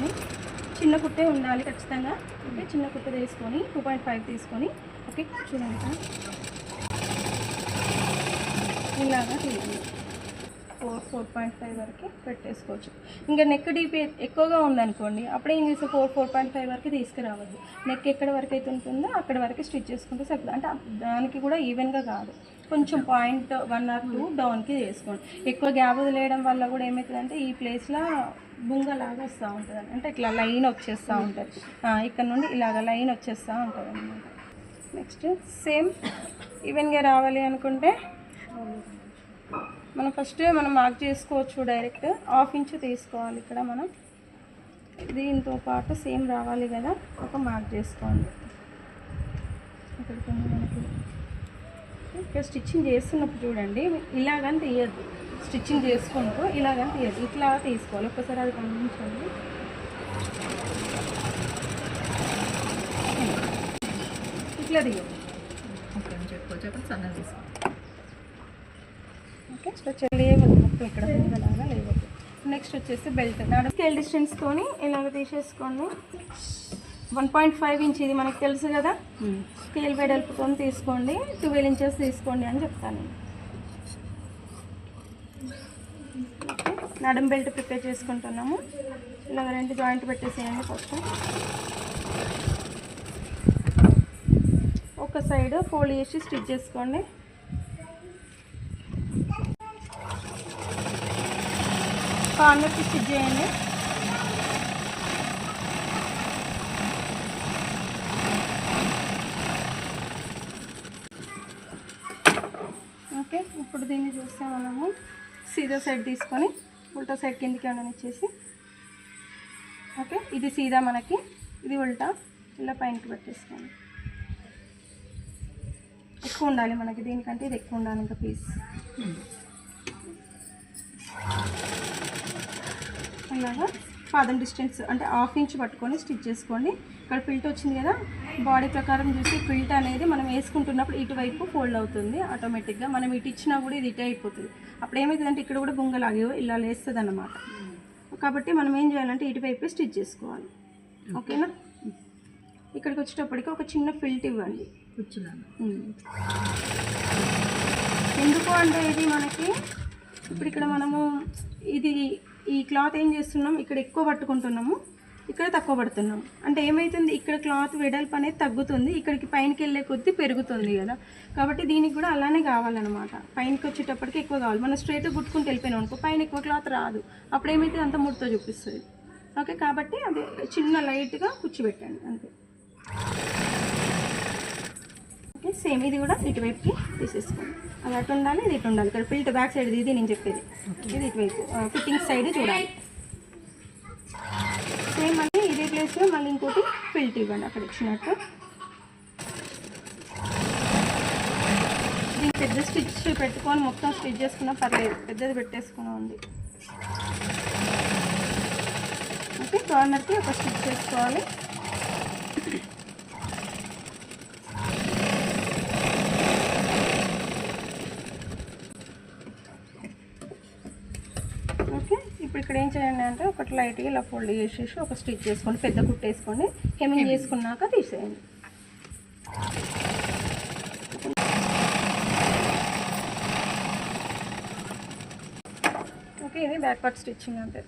తీసుకొని చిన్న కుట్టే ఉండాలి ఖచ్చితంగా. ఓకే, చిన్న కుట్ట తీసుకొని 2.5 తీసుకొని ఓకే చూడండి ఇక్కడ ఇలాగా తీయండి. 4.5 వరకు పెట్టేసుకోవచ్చు. ఇంకా నెక్ డీప్ ఎక్కువగా ఉందనుకోండి అప్పుడే ఏం చేస్తే 4.5 వరకు తీసుకురావద్దు. నెక్ ఎక్కడ వరకు అయితే ఉంటుందో అక్కడ వరకు స్టిచ్ చేసుకుంటే సరిపోతుంది. అంటే దానికి కూడా ఈవెన్గా కాదు, కొంచెం 1 or 2 డౌన్కి చేసుకోండి. ఎక్కువ గ్యాప్ వదిలేయడం వల్ల కూడా ఏమవుతుందంటే ఈ ప్లేస్లో బుంగలాగా వస్తూ ఉంటుంది, అంటే ఇట్లా లైన్ వచ్చేస్తూ ఉంటుంది. ఇక్కడ నుండి ఇలాగ లైన్ వచ్చేస్తూ ఉంటుంది అన్నమాట. నెక్స్ట్ సేమ్ ఈవెన్గా రావాలి అనుకుంటే మనం ఫస్ట్ మార్క్ చేసుకోవచ్చు. డైరెక్ట్ 1/2 ఇంచ్ తీసుకోవాలి. ఇక్కడ మనం దీంతో పాటు సేమ్ రావాలి కదా, ఒక మార్క్ చేసుకోండి. ఇక్కడికి మనకి ఇక్కడ స్టిచ్చింగ్ చేస్తున్నప్పుడు చూడండి ఇలాగని తీయద్దు, స్టిచ్చింగ్ చేసుకున్నప్పుడు ఇలాగని తీయద్దు, ఇట్లా తీసుకోవాలి. ఒక్కసారి అది గమనించండి. ఇట్లా తీయద్దు. చెప్పండి సన్నగా తీసుకోండి. ఓకే, స్ట్రెచ్ లేవద్దు మొత్తం ఇక్కడ లాగా లేవద్దు. నెక్స్ట్ వచ్చేసి బెల్ట్ స్కేల్ డిస్టెన్స్తోని ఇలాగ తీసేసుకోండి. 1.5 ఇంచ్ ఇది మనకు తెలుసు కదా, స్కేల్ వెడల్పుతో తీసుకోండి. 12 ఇంచెస్ తీసుకోండి అని చెప్తాను. నడుం బెల్ట్ ప్రిపేర్ చేసుకుంటున్నాము. ఇలాగ 2 జాయింట్ పెట్టేసేయండి. ఫస్ట్ ఒక సైడ్ ఫోల్డ్ చేసి స్టిచ్ చేసుకోండి. కార్నర్కి స్టిచ్ చేయండి. ఓకే, ఇప్పుడు దీన్ని చూస్తే మనము సీదా సైడ్ తీసుకొని ఉల్టా సైడ్ కిందికి ఉండనిచ్చేసి ఓకే, ఇది సీదా మనకి, ఇది ఉల్టా ఇలా పైనకి పెట్టేసుకోండి. ఎక్కువ ఉండాలి మనకి, దీనికంటే ఇది ఎక్కువ ఉండాలి ఇంకా పీస్. అలాగా పాదం డిస్టెన్స్ అంటే 1/2 ఇంచ్ పట్టుకొని స్టిచ్ చేసుకోండి. ఇక్కడ ఫిల్ట్ వచ్చింది కదా, బాడీ ప్రకారం చూసి ఫిల్ట్ అనేది మనం వేసుకుంటున్నప్పుడు ఇటువైపు ఫోల్డ్ అవుతుంది ఆటోమేటిక్గా. మనం ఇటు ఇచ్చినా కూడా ఇది ఇటే అయిపోతుంది. అప్పుడు ఏమవుతుందంటే ఇక్కడ కూడా బొంగలాగే ఇలా లేస్తుంది అన్నమాట. కాబట్టి మనం ఏం చేయాలంటే ఇటువైపు స్టిచ్ చేసుకోవాలి. ఓకేనా, ఇక్కడికి వచ్చేటప్పటికి ఒక చిన్న ఫిల్ట్ ఇవ్వండి. ఎందుకు అంటే ఇది మనకి ఇప్పుడు ఇక్కడ మనము ఈ క్లాత్ ఏం చేస్తున్నాం, ఇక్కడ ఎక్కువ పట్టుకుంటున్నాము, ఇక్కడ తక్కువ పడుతున్నాము. అంటే ఏమవుతుంది, ఇక్కడ క్లాత్ వెడల్పు అనేది తగ్గుతుంది, ఇక్కడికి పైనకి వెళ్ళే కొద్దీ పెరుగుతుంది కదా. కాబట్టి దీనికి కూడా అలానే కావాలన్నమాట. పైనకి వచ్చేటప్పటికి ఎక్కువ కావాలి. మనం స్ట్రైట్గా గుట్టుకుంటూ వెళ్ళిపోయినాం అనుకో, పైన ఎక్కువ క్లాత్ రాదు, అప్పుడు ఏమైతే అంత ముడతో చూపిస్తుంది. ఓకే, కాబట్టి అది చిన్న లైట్గా కూర్చోబెట్టండి అంతే. ఓకే, సేమ్ ఇది కూడా ఇటువైపుకి తీసేసుకోండి. అది అటు ఉండాలి, ఇది ఇటు ఉండాలి. ఇక్కడ ఫిల్ట్ బ్యాక్ సైడ్ ఇది నేను చెప్పేది, ఇది ఇటువైపు ఫిట్టింగ్ సైడ్ చూడాలి. సేమ్ మళ్ళీ ఇదే ప్లేస్లో మళ్ళీ ఇంకోటి ఫిల్ట్ ఇవ్వండి అక్కడ ఇచ్చినట్టు. దీనికి పెద్ద స్టిచ్ పెట్టుకొని మొత్తం స్టిచ్ చేసుకున్నా పర్లేదు, పెద్దది పెట్టేసుకున్నా ఉంది. ఓకే, కార్నర్కి ఒక స్టిచ్ చేసుకోవాలి. ఓకే, ఇప్పుడు ఇక్కడ ఏం చేయండి అంటే ఒకటి లైట్గా ఇలా ఫోల్డ్ చేసేసి ఒక స్టిచ్ చేసుకోండి, పెద్ద కుట్టు వేసుకోండి. హెమ్మింగ్ చేసుకున్నాక తీసేయండి. ఓకే, ఇది బ్యాక్ పార్ట్ స్టిచ్చింగ్ అంతే.